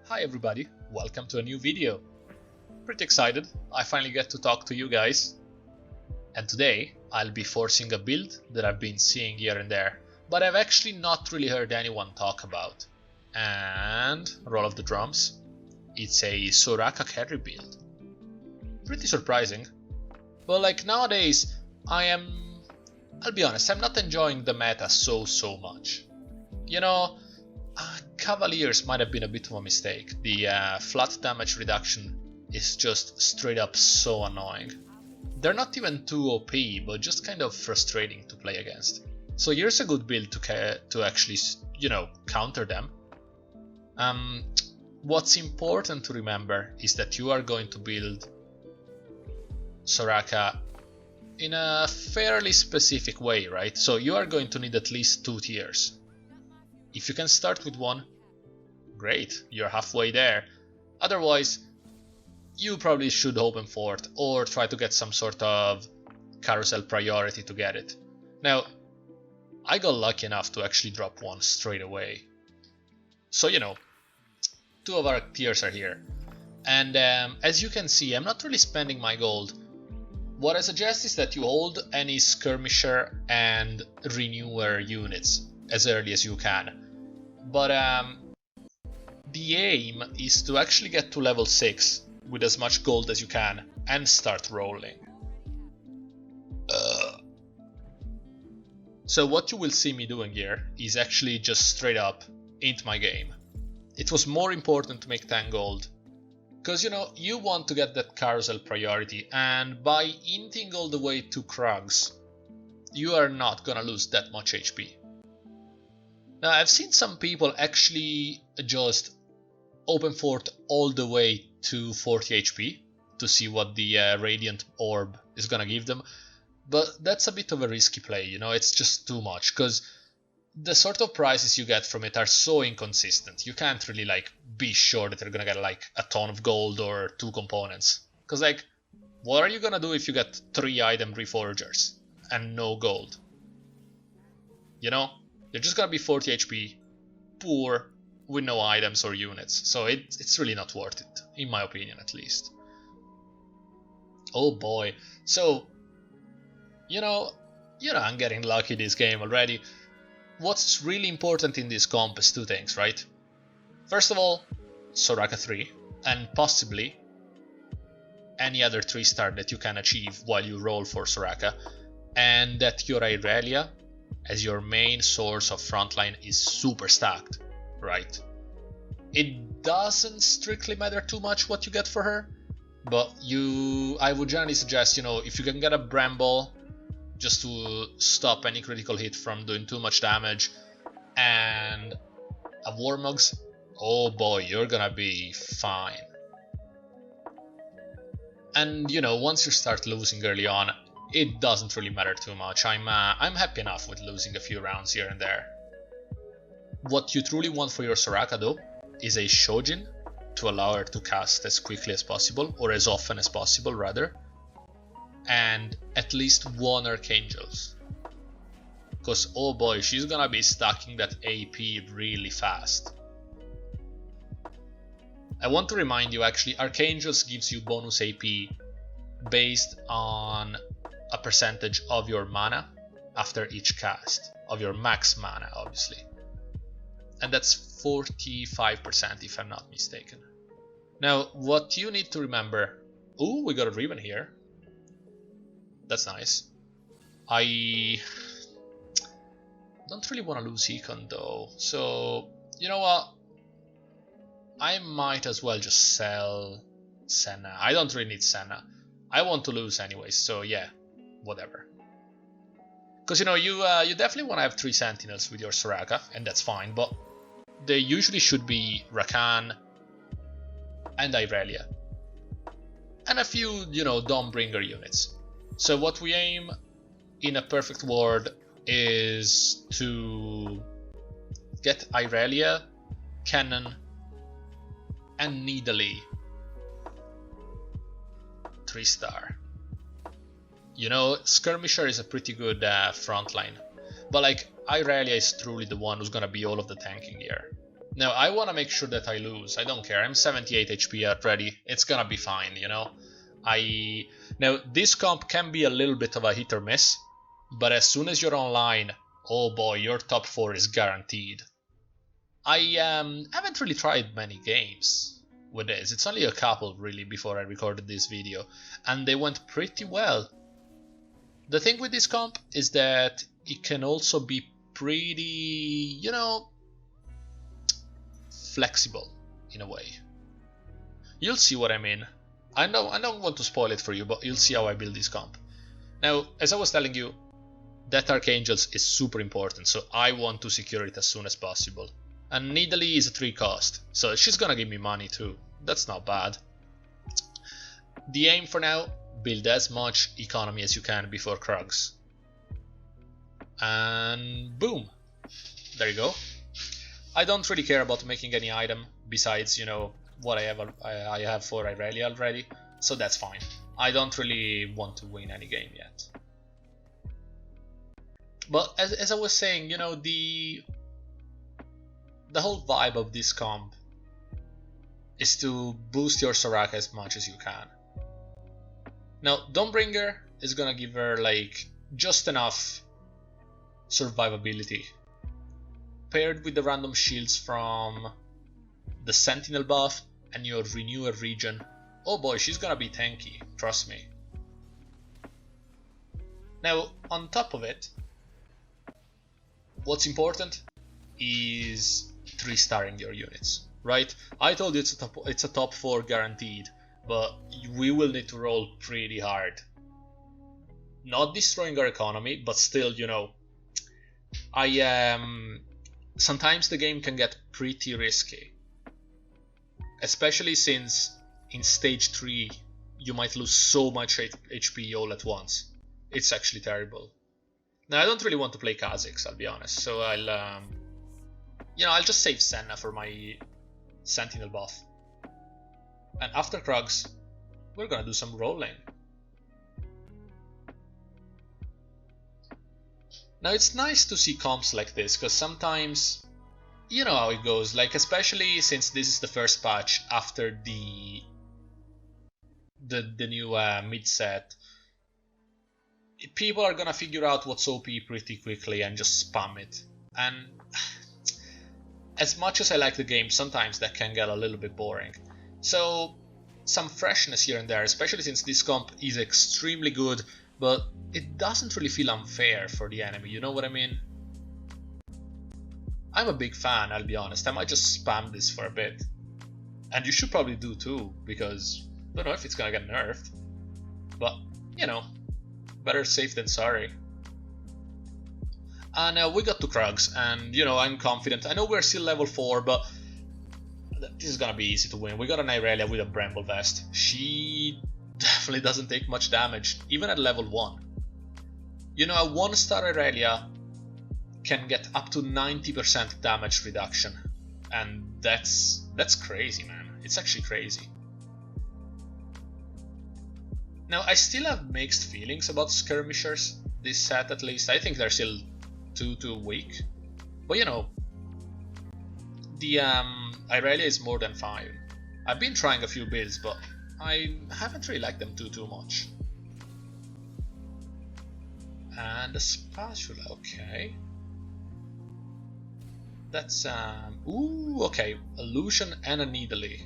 Hi everybody, welcome to a new video. Pretty excited, I finally get to talk to you guys. And today I'll be forcing a build that I've been seeing here and there, but I've actually not really heard anyone talk about. And, roll of the drums, it's a Soraka carry build. Pretty surprising. Well, like nowadays, I'll be honest, I'm not enjoying the meta so much. You know, Cavaliers might have been a bit of a mistake. The flat damage reduction is just straight up so annoying. They're not even too OP, but just kind of frustrating to play against. So here's a good build to actually, counter them. What's important to remember is that you are going to build Soraka in a fairly specific way, right? So you are going to need at least 2 tiers. If you can start with one, great, you're halfway there. Otherwise, you probably should open fort or try to get some sort of carousel priority to get it. Now, I got lucky enough to actually drop one straight away. So, 2 of our tiers are here. And as you can see, I'm not really spending my gold. What I suggest is that you hold any skirmisher and renewer units as early as you can. But the aim is to actually get to level 6 with as much gold as you can and start rolling. So what you will see me doing here is actually just straight up int my game. It was more important to make 10 gold. Because you want to get that carousel priority, and by inting all the way to Krugs, you are not gonna lose that much HP. Now, I've seen some people actually just open fort all the way to 40 HP to see what the Radiant Orb is gonna give them, but that's a bit of a risky play, it's just too much, because the sort of prices you get from it are so inconsistent. You can't really be sure that you're gonna get a ton of gold or 2 components, because what are you gonna do if you get 3 item reforgers and no gold? You're just gonna be 40 HP, poor, with no items or units, so it's really not worth it, in my opinion at least. Oh boy, so, I'm getting lucky this game already. What's really important in this comp is 2 things, right? First of all, Soraka 3, and possibly any other 3-star that you can achieve while you roll for Soraka, and that your Irelia as your main source of frontline is super stacked, right? It doesn't strictly matter too much what you get for her, but I would generally suggest, if you can get a Bramble just to stop any critical hit from doing too much damage, and a Warmugs, oh boy, you're gonna be fine. And once you start losing early on, it doesn't really matter too much. I'm happy enough with losing a few rounds here and there. What you truly want for your Soraka though is a Shojin to allow her to cast as quickly as possible, or as often as possible rather, and at least 1 Archangels. Because oh boy, she's gonna be stacking that AP really fast. I want to remind you actually, Archangels gives you bonus AP based on a percentage of your mana after each cast, of your max mana obviously. And that's 45% if I'm not mistaken. Now what you need to remember, ooh, we got a ribbon here. That's nice. I don't really want to lose Econ though, so you know what? I might as well just sell Senna. I don't really need Senna. I want to lose anyways, so yeah, whatever. Because you definitely want to have 3 Sentinels with your Soraka, and that's fine, but they usually should be Rakan and Irelia. And a few, Dawnbringer units. So what we aim in a perfect world is to get Irelia, Cannon, and Nidalee 3-star. Skirmisher is a pretty good frontline, but Irelia is truly the one who's gonna be all of the tanking here. Now, I want to make sure that I lose. I don't care. I'm 78 HP already. It's gonna be fine, you know? Now, this comp can be a little bit of a hit or miss, but as soon as you're online, oh boy, your top 4 is guaranteed. I haven't really tried many games with this. It's only a couple, really, before I recorded this video, and they went pretty well. The thing with this comp is that it can also be pretty, you know, flexible in a way. You'll see what I mean. I don't want to spoil it for you, but you'll see how I build this comp. Now, as I was telling you, that Archangels is super important, so I want to secure it as soon as possible. And Nidalee is a 3 cost, so she's gonna give me money too. That's not bad. The aim for now, build as much economy as you can before Krugs. And boom! There you go. I don't really care about making any item besides, you know, what I have for Irelia already, so that's fine. I don't really want to win any game yet. But as I was saying, you know, the whole vibe of this comp is to boost your Soraka as much as you can. Now, Dawnbringer is gonna give her like just enough survivability, paired with the random shields from the Sentinel buff and your Renewer region. Oh boy, she's gonna be tanky, trust me. Now, on top of it, what's important is 3-starring your units, right? I told you it's a top 4 guaranteed, but we will need to roll pretty hard. Not destroying our economy, but still, you know, sometimes the game can get pretty risky, especially since in stage 3 you might lose so much HP all at once. It's actually terrible. Now, I don't really want to play Kha'Zix, I'll be honest, so I'll just save Senna for my Sentinel buff. And after Krugs, we're gonna do some rolling. Now, it's nice to see comps like this, because sometimes, you know how it goes, like especially since this is the first patch after the new mid set. People are gonna figure out what's OP pretty quickly and just spam it. And as much as I like the game, sometimes that can get a little bit boring. So some freshness here and there, especially since this comp is extremely good, but it doesn't really feel unfair for the enemy, you know what I mean? I'm a big fan, I'll be honest. I might just spam this for a bit. And you should probably do too, because I don't know if it's gonna get nerfed. But, you know, better safe than sorry. And we got to Krugs, and you know, I'm confident. I know we're still level 4, but this is gonna be easy to win. We got an Irelia with a Bramble Vest. She definitely doesn't take much damage, even at level 1. You know, a 1-star Irelia can get up to 90% damage reduction, and that's crazy, man. It's actually crazy. Now, I still have mixed feelings about skirmishers, this set at least. I think they're still too weak. But you know, the Irelia is more than fine. I've been trying a few builds, but I haven't really liked them too much. And the Spatula, okay. That's ooh, okay, Illusion and a Nidalee.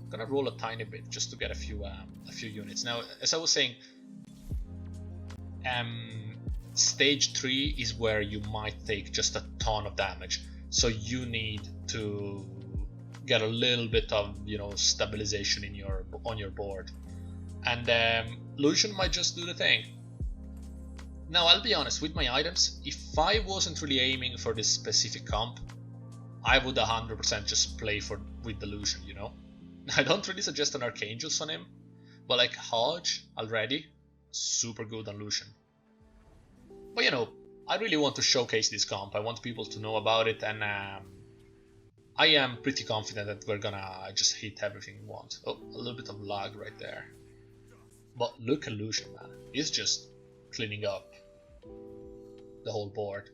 Gonna roll a tiny bit just to get a few units. Now, as I was saying, stage 3 is where you might take just a ton of damage, so you need to get a little bit of, you know, stabilization in on your board, and Illusion might just do the thing. Now, I'll be honest with my items. If I wasn't really aiming for this specific comp, I would 100% just play with Illusion, you know. I don't really suggest an Archangels on him, but like Hodge already, super good on Illusion. But you know, I really want to showcase this comp. I want people to know about it, and I am pretty confident that we're gonna just hit everything we want. Oh, a little bit of lag right there. But look at Illusion, man. He's just cleaning up the whole board.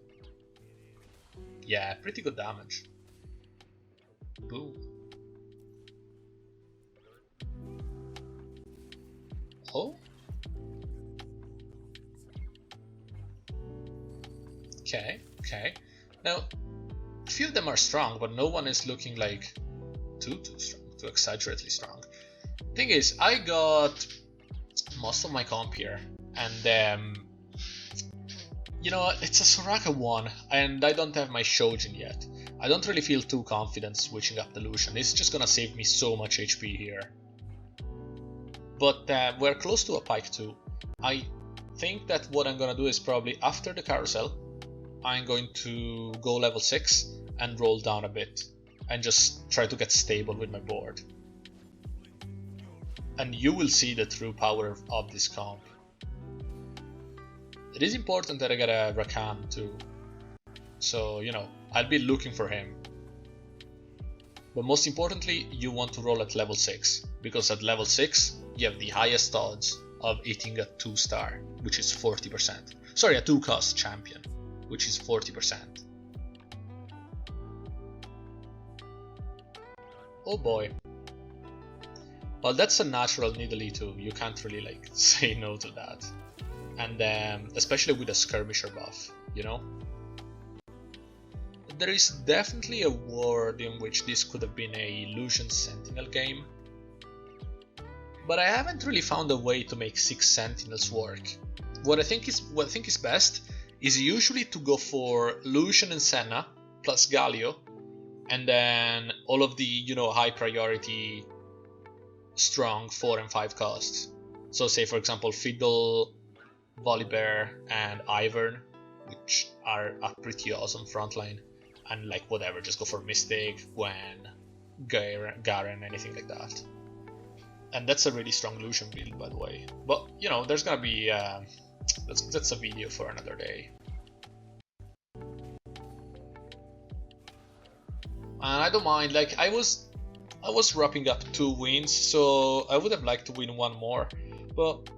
Yeah, pretty good damage. Boom. Oh. Okay, okay. Now, a few of them are strong, but no one is looking like too strong, too exaggeratedly strong. Thing is, I got most of my comp here, and you know what, it's a Soraka 1, and I don't have my Shojin yet. I don't really feel too confident switching up the Lucian, it's just gonna save me so much HP here. But we're close to a Pike 2. I think that what I'm gonna do is probably after the carousel, I'm going to go level 6 and roll down a bit and just try to get stable with my board. And you will see the true power of this comp. It is important that I get a Rakan too, so you know, I'll be looking for him. But most importantly, you want to roll at level 6, because at level 6 you have the highest odds of hitting a 2-star, which is 40%. Sorry, a 2-cost champion, which is 40%. Oh boy. Well, that's a natural Nidalee too, you can't really like say no to that. And especially with a skirmisher buff, you know? There is definitely a world in which this could have been a Lucian Sentinel game, but I haven't really found a way to make 6 Sentinels work. What I think is best is usually to go for Lucian and Senna plus Galio, and then all of the, you know, high priority strong 4 and 5 costs. So say for example Fiddle, Volibear and Ivern, which are a pretty awesome frontline, and like whatever, just go for Mystic, Gwen, Garen, anything like that. And that's a really strong Lucian build, by the way. But you know, there's gonna be that's a video for another day. And I don't mind, like I was wrapping up 2 wins, so I would have liked to win 1 more, but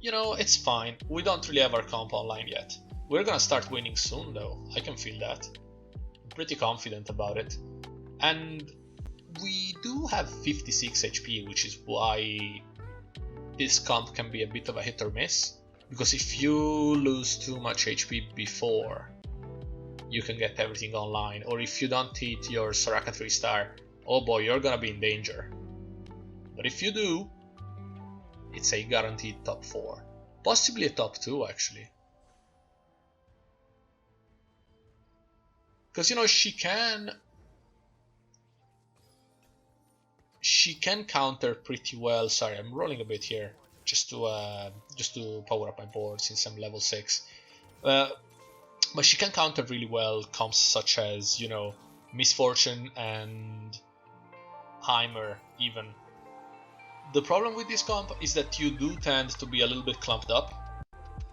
you know, it's fine. We don't really have our comp online yet. We're gonna start winning soon though, I can feel that. I'm pretty confident about it. And we do have 56 HP, which is why this comp can be a bit of a hit or miss. Because if you lose too much HP before you can get everything online, or if you don't hit your Soraka 3-star, oh boy, you're gonna be in danger. But if you do, it's a guaranteed top 4. Possibly a top 2 actually. Because you know, she can counter pretty well. Sorry, I'm rolling a bit here just to power up my board since I'm level 6. But she can counter really well comps such as, you know, Misfortune and Heimer even. The problem with this comp is that you do tend to be a little bit clumped up,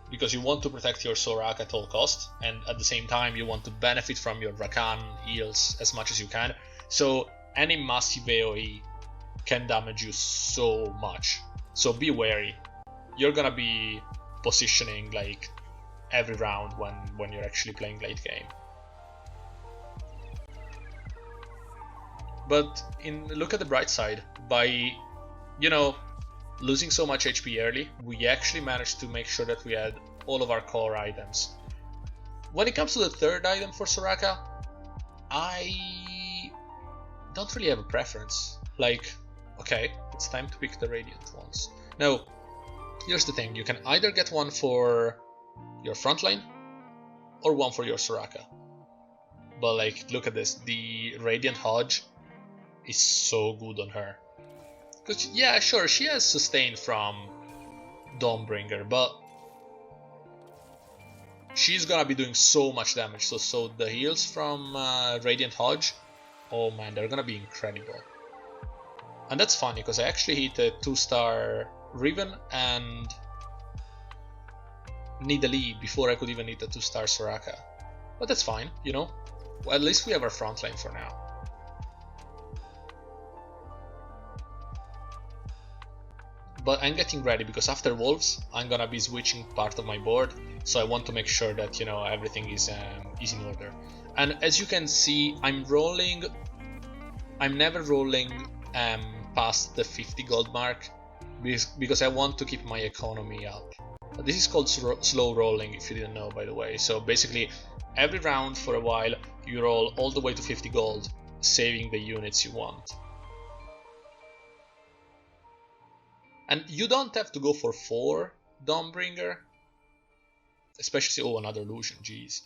because you want to protect your Soraka at all costs, and at the same time you want to benefit from your Rakan heals as much as you can. So any massive AoE can damage you so much. So be wary. You're gonna be positioning like every round when you're actually playing late game. But look at the bright side. By, you know, losing so much HP early, we actually managed to make sure that we had all of our core items. When it comes to the third item for Soraka, I don't really have a preference. Like, okay, it's time to pick the Radiant ones. Now, here's the thing, you can either get one for your frontline or one for your Soraka. But like, look at this, the Radiant Hodge is so good on her. Because yeah, sure, she has sustain from Dawnbringer, but she's gonna be doing so much damage. So the heals from Radiant Hodge, oh man, they're gonna be incredible. And that's funny, because I actually hit a 2-star Riven and Nidalee before I could even hit a 2-star Soraka. But that's fine, you know? Well, at least we have our frontline for now. But I'm getting ready because after wolves I'm gonna be switching part of my board, so I want to make sure that, you know, everything is in order. And as you can see, I'm never rolling past the 50 gold mark because I want to keep my economy up. This is called slow rolling, if you didn't know, by the way. So basically every round for a while you roll all the way to 50 gold, saving the units you want. And you don't have to go for 4 Dawnbringer, especially, oh, another illusion, jeez.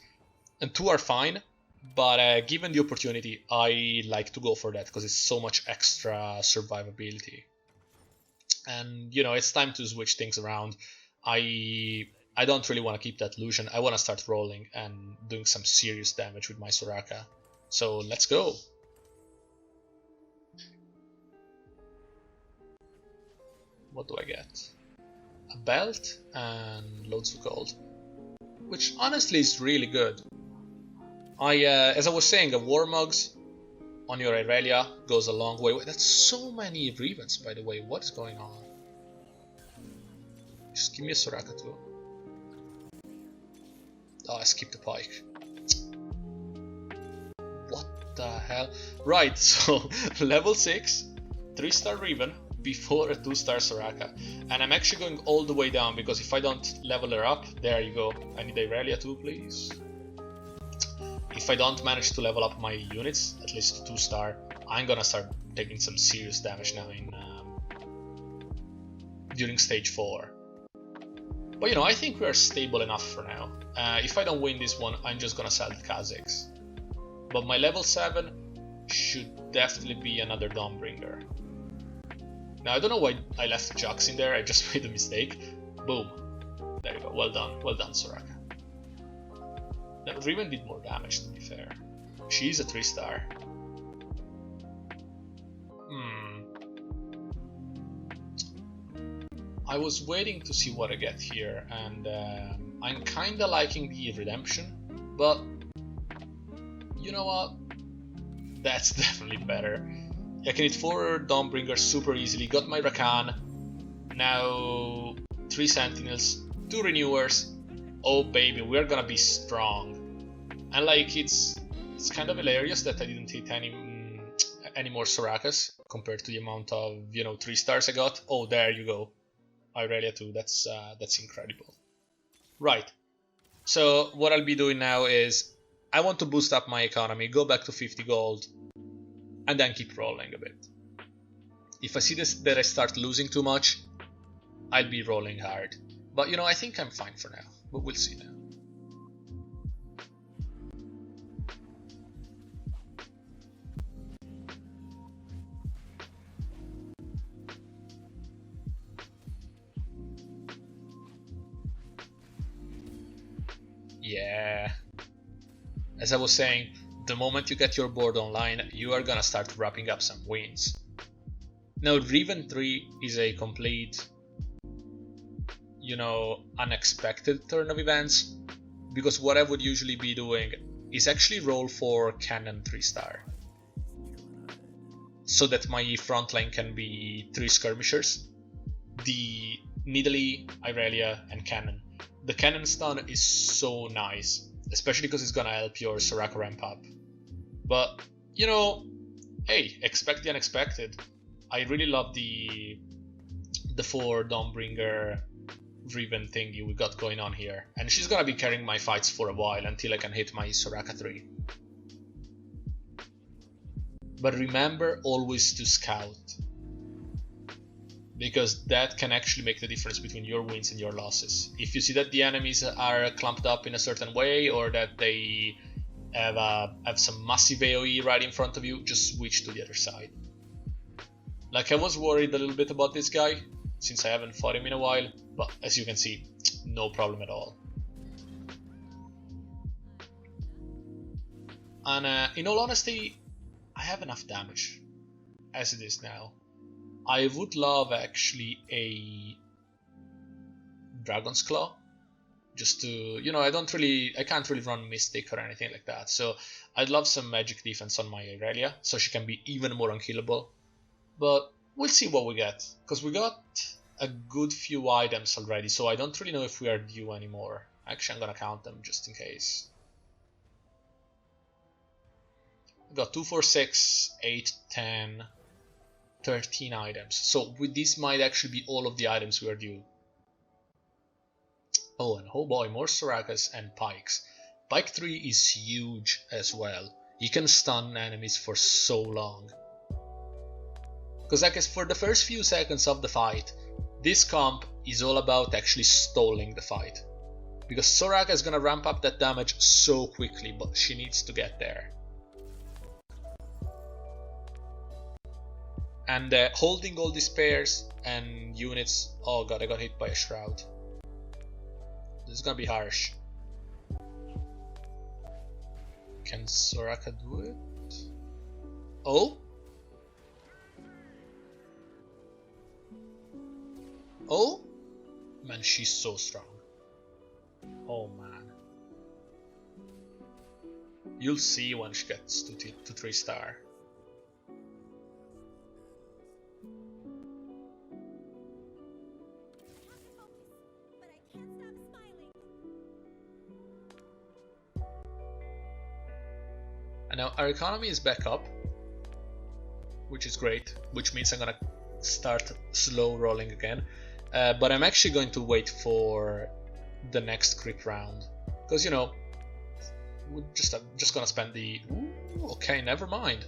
And 2 are fine, but given the opportunity, I like to go for that because it's so much extra survivability. And, you know, it's time to switch things around. I don't really want to keep that illusion. I want to start rolling and doing some serious damage with my Soraka. So let's go. What do I get? A belt and loads of gold, which honestly is really good. As I was saying, a Warmugs on your Irelia goes a long way. That's so many Revens, by the way. What is going on? Just give me a Soraka too. Oh, I skipped the pike. What the hell? Right, so level 6, 3-star Reven before a 2-star Soraka. And I'm actually going all the way down because if I don't level her up, there you go. I need Irelia too, please. If I don't manage to level up my units, at least to 2-star, I'm gonna start taking some serious damage now during stage 4. But you know, I think we are stable enough for now. If I don't win this one, I'm just gonna sell the Kazakhs. But my level 7 should definitely be another Dawnbringer. Now I don't know why I left Jux in there, I just made a mistake. Boom. There you go, well done Soraka. Now Reven did more damage, to be fair. She's a 3-star. I was waiting to see what I get here, and I'm kinda liking the redemption, but you know what? That's definitely better. I can hit 4 Dawnbringers super easily, got my Rakan, now 3 Sentinels, 2 Renewers. Oh baby, we're gonna be strong. And like, it's kind of hilarious that I didn't hit any more Sorakas compared to the amount of, you know, 3 stars I got. Oh, there you go. Irelia too, that's incredible. Right, so what I'll be doing now is I want to boost up my economy, go back to 50 gold, and then keep rolling a bit. If I see that I start losing too much, I'll be rolling hard. But you know, I think I'm fine for now, but we'll see now. Yeah. As I was saying, the moment you get your board online, you are gonna start wrapping up some wins. Now, Reven 3 is a complete, you know, unexpected turn of events, because what I would usually be doing is actually roll for Cannon 3-star, so that my front line can be 3 skirmishers, the Nidalee, Irelia, and Cannon. The Cannon stun is so nice, especially because it's gonna help your Soraka ramp up. But, you know, hey, expect the unexpected. I really love the 4 Dawnbringer Reven thingy we got going on here. And she's gonna be carrying my fights for a while until I can hit my Soraka 3. But remember always to scout, because that can actually make the difference between your wins and your losses. If you see that the enemies are clumped up in a certain way, or that they have some massive AoE right in front of you, just switch to the other side. Like, I was worried a little bit about this guy, since I haven't fought him in a while, but as you can see, no problem at all. And in all honesty, I have enough damage as it is now. I would love actually a Dragon's Claw, just to, you know, I can't really run Mystic or anything like that, so I'd love some magic defense on my Irelia, so she can be even more unkillable. But we'll see what we get, because we got a good few items already, so I don't really know if we are due anymore. Actually, I'm gonna count them just in case. We got 2, 4, 6, 8, 10, 13 items. So with this might actually be all of the items we are due. Oh, and oh boy, more Sorakas and Pikes. Pike 3 is huge as well. He can stun enemies for so long. Because I guess for the first few seconds of the fight, this comp is all about actually stalling the fight. Because Soraka is gonna ramp up that damage so quickly, but she needs to get there. And holding all these pairs and units... Oh god, I got hit by a shroud. This is gonna be harsh. Can Soraka do it? Oh? Oh? Man, she's so strong. Oh man. You'll see when she gets to 3 star. And now our economy is back up, which is great, which means I'm gonna start slow rolling again. But I'm actually going to wait for the next creep round, because you know, I'm just gonna spend the... Ooh, okay, never mind.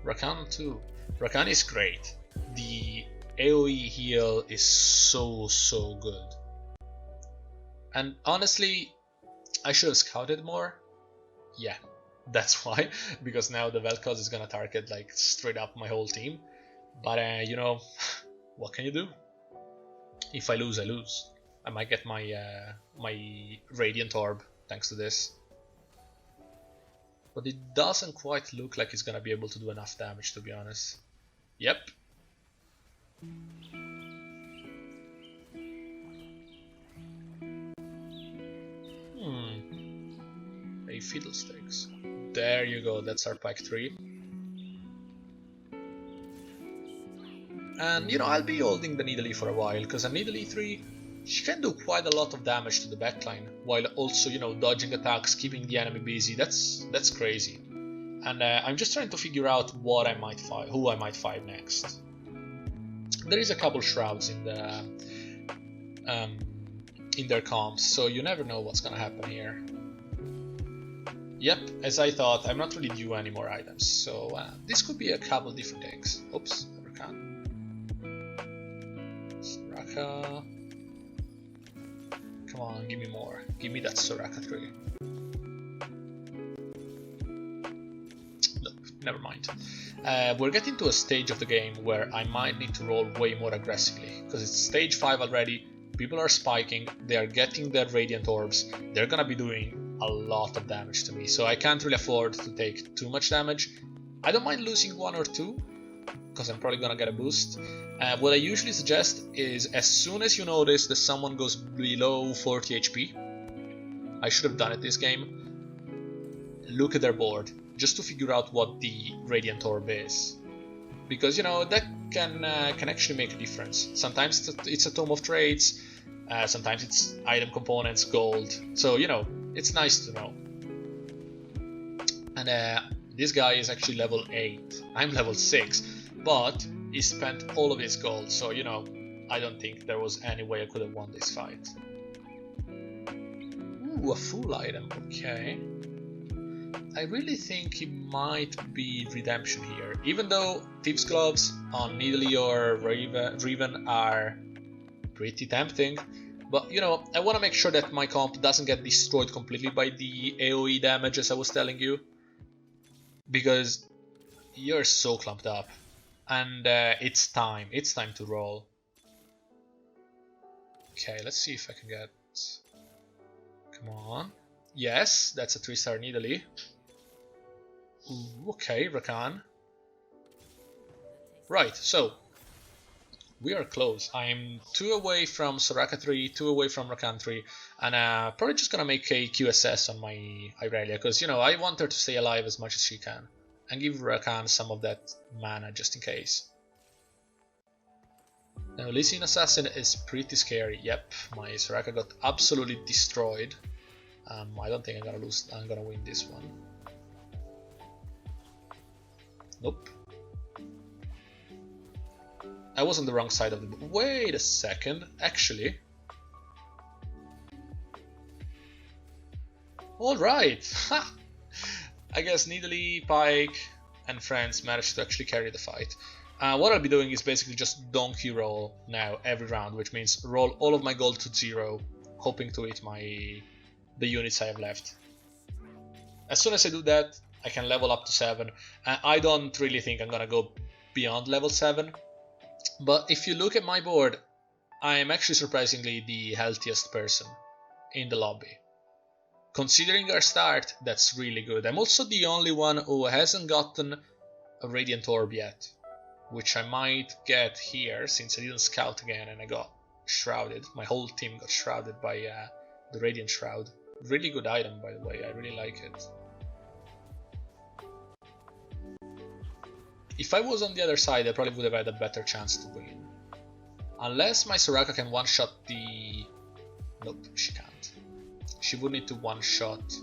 Rakan too. Rakan is great. The AoE heal is so good. And honestly, I should have scouted more. Yeah, that's why, because now the Vel'Koz is gonna target like straight up my whole team. But you know, what can you do? If I lose, I lose. I might get my my Radiant Orb thanks to this. But it doesn't quite look like it's gonna be able to do enough damage, to be honest. Yep. A fiddlesticks. There you go, that's our Pike 3. And you know, I'll be holding the Nidalee for a while, because a Nidalee 3, she can do quite a lot of damage to the backline, while also, you know, dodging attacks, keeping the enemy busy. That's crazy. And I'm just trying to figure out what I might fight, who I might fight next. There is a couple shrouds in their comps, so you never know what's gonna happen here. Yep, as I thought, I'm not really due any more items, so this could be a couple different things. Oops, never can. Soraka. Come on, give me more. Give me that Soraka 3. Nope, never mind. We're getting to a stage of the game where I might need to roll way more aggressively, because it's stage 5 already, people are spiking, they are getting their Radiant Orbs, they're gonna be doing a lot of damage to me, so I can't really afford to take too much damage. I don't mind losing 1 or 2, because I'm probably gonna get a boost. What I usually suggest is, as soon as you notice that someone goes below 40 HP, I should have done it this game, look at their board, just to figure out what the Radiant Orb is. Because, you know, that can actually make a difference. Sometimes it's a Tome of Trades, sometimes it's item components, gold, so, you know, it's nice to know. And this guy is actually level 8, I'm level 6, but he spent all of his gold, so, you know, I don't think there was any way I could have won this fight. Ooh, a full item, okay. I really think it might be redemption here, even though Thief's Gloves on Nidalee or Riven are pretty tempting. But, you know, I want to make sure that my comp doesn't get destroyed completely by the AoE damage, as I was telling you. Because you're so clumped up. And it's time to roll. Okay, let's see if I can get... Come on. Yes, that's a 3-star Nidalee. Ooh, okay, Rakan. Right, so we are close. I'm 2 away from Soraka 3, 2 away from Rakan 3, and probably just gonna make a QSS on my Irelia, because, you know, I want her to stay alive as much as she can, and give Rakan some of that mana just in case. Now Lee Sin Assassin is pretty scary. Yep, my Soraka got absolutely destroyed. I don't think I'm gonna lose. I'm gonna win this one. Nope. I was on the wrong side of the board. Wait a second. Actually. Alright. I guess Nidalee, Pike, and friends managed to actually carry the fight. What I'll be doing is basically just donkey roll now every round, which means roll all of my gold to 0, hoping to hit the units I have left. As soon as I do that, I can level up to 7. I don't really think I'm gonna go beyond level 7, but if you look at my board, I am actually surprisingly the healthiest person in the lobby. Considering our start, that's really good. I'm also the only one who hasn't gotten a Radiant Orb yet, which I might get here since I didn't scout again and I got shrouded. My whole team got shrouded by the Radiant Shroud. Really good item, by the way, I really like it. If I was on the other side, I probably would have had a better chance to win. Unless my Soraka can one-shot the... Nope, she can't. She would need to one-shot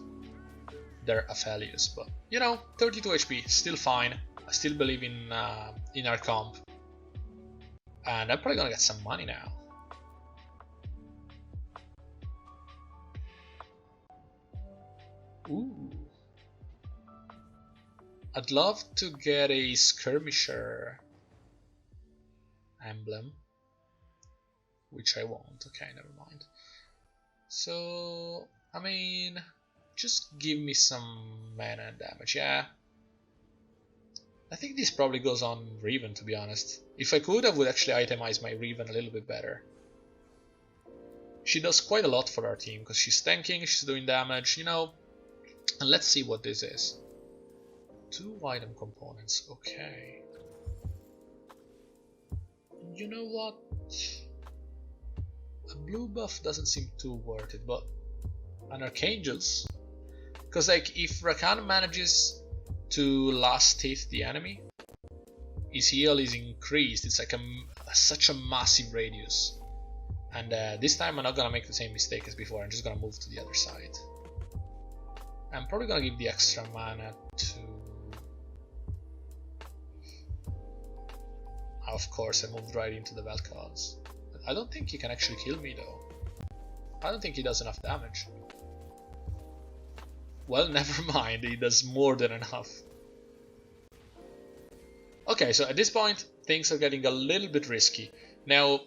their Aphelios, but you know, 32 HP, still fine. I still believe in our comp. And I'm probably gonna get some money now. Ooh. I'd love to get a skirmisher emblem, which I won't. Okay, never mind. So, I mean, just give me some mana and damage, yeah. I think this probably goes on Riven, to be honest. If I could, I would actually itemize my Riven a little bit better. She does quite a lot for our team, because she's tanking, she's doing damage, you know. And let's see what this is. 2 item components, okay. You know what? A blue buff doesn't seem too worth it, but an Archangels? Because like, if Rakan manages to last hit the enemy, his heal is increased. It's like such a massive radius. And this time I'm not gonna make the same mistake as before. I'm just gonna move to the other side. I'm probably gonna give the extra mana to... Of course, I moved right into the Vel'Koz. I don't think he can actually kill me though. I don't think he does enough damage. Well, never mind, he does more than enough. Okay, so at this point, things are getting a little bit risky. Now,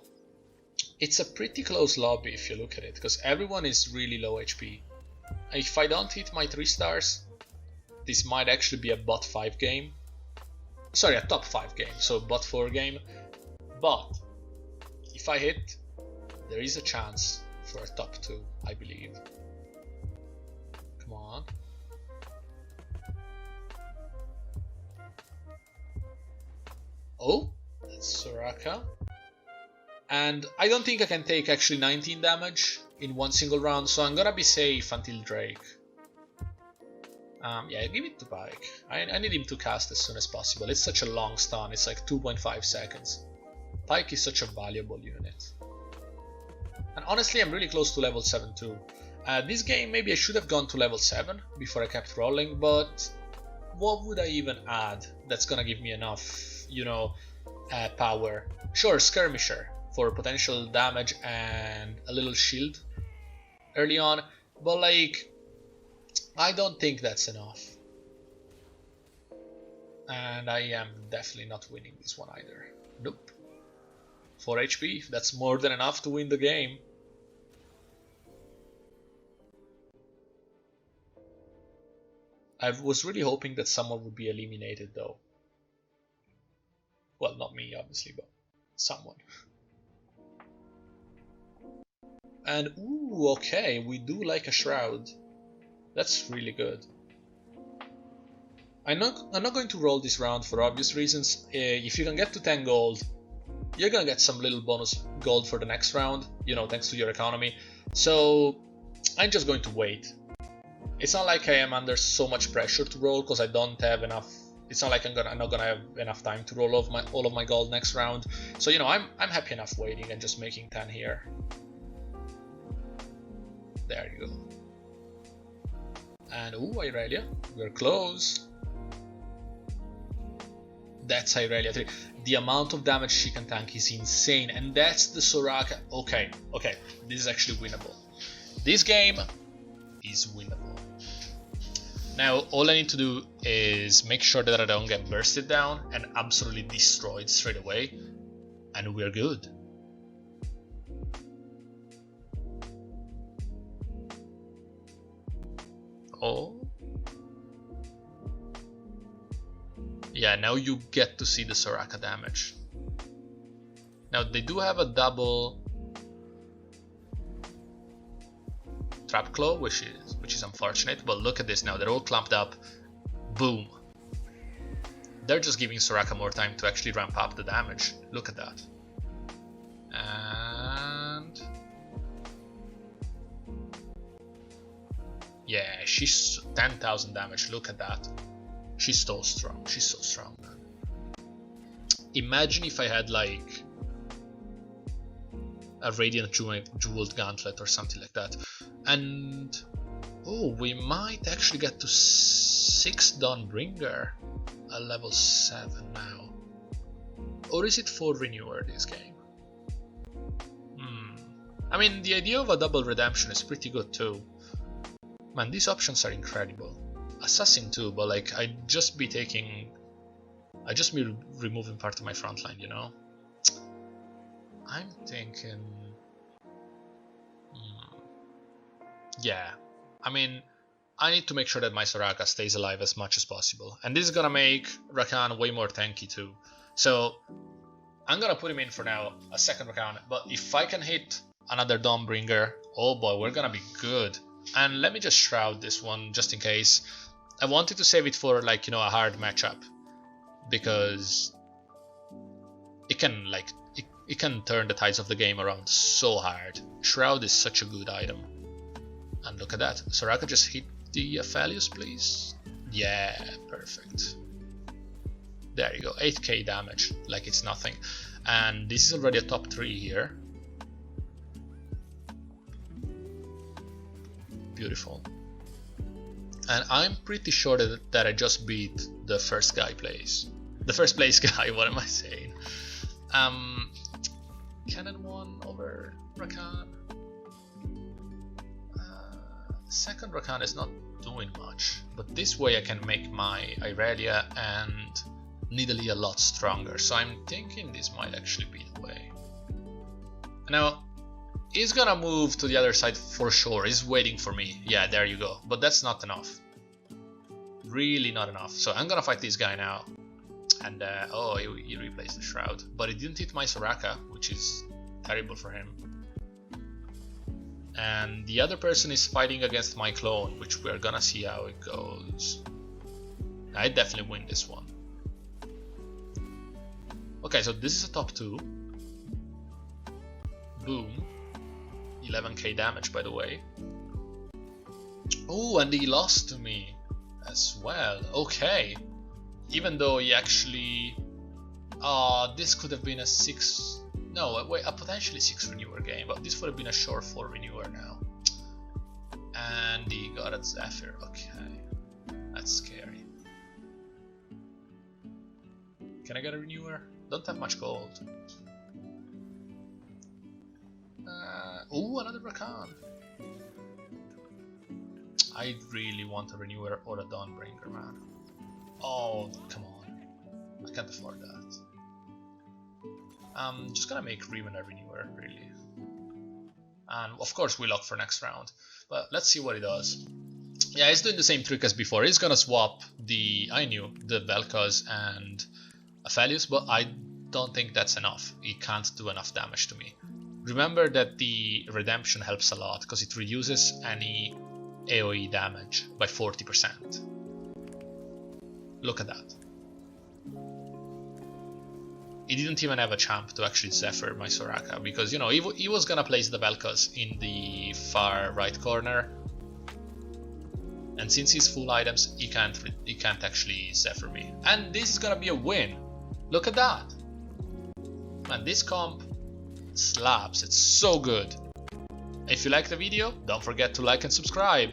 it's a pretty close lobby if you look at it, because everyone is really low HP. If I don't hit my 3 stars, this might actually be a bot 5 game. Sorry, a top 5 game, so bot 4 game. But if I hit, there is a chance for a top 2, I believe. Come on. Oh, that's Soraka. And I don't think I can take actually 19 damage in one single round, so I'm gonna be safe until Drake. Yeah, give it to Pike. I need him to cast as soon as possible. It's such a long stun, it's like 2.5 seconds. Pike is such a valuable unit. And honestly, I'm really close to level 7 too. This game, maybe I should have gone to level 7 before I kept rolling, but what would I even add that's gonna give me enough, you know, power? Sure, Skirmisher for potential damage and a little shield early on, but like, I don't think that's enough. And I am definitely not winning this one either. Nope. 4 HP, that's more than enough to win the game. I was really hoping that someone would be eliminated though. Well, not me obviously, but someone. And ooh, okay, we do like a shroud. That's really good. I'm not going to roll this round for obvious reasons. If you can get to 10 gold, you're gonna get some little bonus gold for the next round, you know, thanks to your economy. So I'm just going to wait. It's not like I am under so much pressure to roll because I don't have enough It's not like I'm not gonna have enough time to roll off all of my gold next round. So you know, I'm happy enough waiting and just making 10 here. There you go. And ooh, Irelia, we're close. That's Irelia 3. The amount of damage she can tank is insane, and that's the Soraka. Okay, this is actually winnable. This game is winnable. Now, all I need to do is make sure that I don't get bursted down and absolutely destroyed straight away, and we're good. Oh. Yeah, now you get to see the Soraka damage. Now they do have a double trap claw, which is unfortunate, but look at this now, they're all clumped up. Boom. They're just giving Soraka more time to actually ramp up the damage. Look at that. And yeah, she's 10,000 damage, look at that. She's so strong, man. Imagine if I had like a Radiant Jeweled Gauntlet or something like that. And oh, we might actually get to 6 Dawnbringer at level 7 now. Or is it 4 Renewer this game? I mean, the idea of a double redemption is pretty good too. Man, these options are incredible. Assassin too, but like I'd just be removing part of my front line, you know? I'm thinking... yeah, I mean, I need to make sure that my Soraka stays alive as much as possible. And this is gonna make Rakan way more tanky too. So, I'm gonna put him in for now, a second Rakan, but if I can hit another Dawnbringer, oh boy, we're gonna be good. And let me just shroud this one, just in case. I wanted to save it for, like, you know, a hard matchup, because it can, like, it can turn the tides of the game around so hard. Shroud is such a good item. And look at that, Soraka just hit the Aphelios, please. Yeah, perfect. There you go, 8k damage, like it's nothing. And this is already a top 3 here. Beautiful. And I'm pretty sure that I just beat the first place guy, what am I saying? Cannon 1 over Rakan. Second Rakan is not doing much, but this way I can make my Irelia and Nidalee a lot stronger, so I'm thinking this might actually be the way. Now, he's gonna move to the other side for sure, he's waiting for me. Yeah, there you go, but that's not enough. Really not enough, so I'm gonna fight this guy now. And oh, he replaced the Shroud, but it didn't hit my Soraka, which is terrible for him. And the other person is fighting against my clone, which we're gonna see how it goes. I definitely win this one. Okay, so this is a top 2. Boom. 11k damage, by the way. Oh, and he lost to me as well. Okay. Even though he actually... this could have been a 6... No, wait, a potentially 6 Renewer game, but this would have been a short 4 Renewer now. And he got a Zephyr, okay. That's scary. Can I get a Renewer? Don't have much gold. Ooh, another Rakan. I really want a Renewer or a Dawnbringer, man. Oh, come on. I can't afford that. I'm just gonna make Riven a Renewer, really. And of course we lock for next round. But let's see what he does. Yeah, he's doing the same trick as before. He's gonna swap the Vel'Koz and Aphelios, but I don't think that's enough. He can't do enough damage to me. Remember that the Redemption helps a lot, because it reduces any AoE damage by 40%. Look at that. He didn't even have a champ to actually Zephyr my Soraka, because, you know, he was gonna place the Vel'Koz in the far right corner. And since he's full items, he can't actually Zephyr me. And this is gonna be a win. Look at that. Man, this comp slaps. It's so good. If you like the video, don't forget to like and subscribe.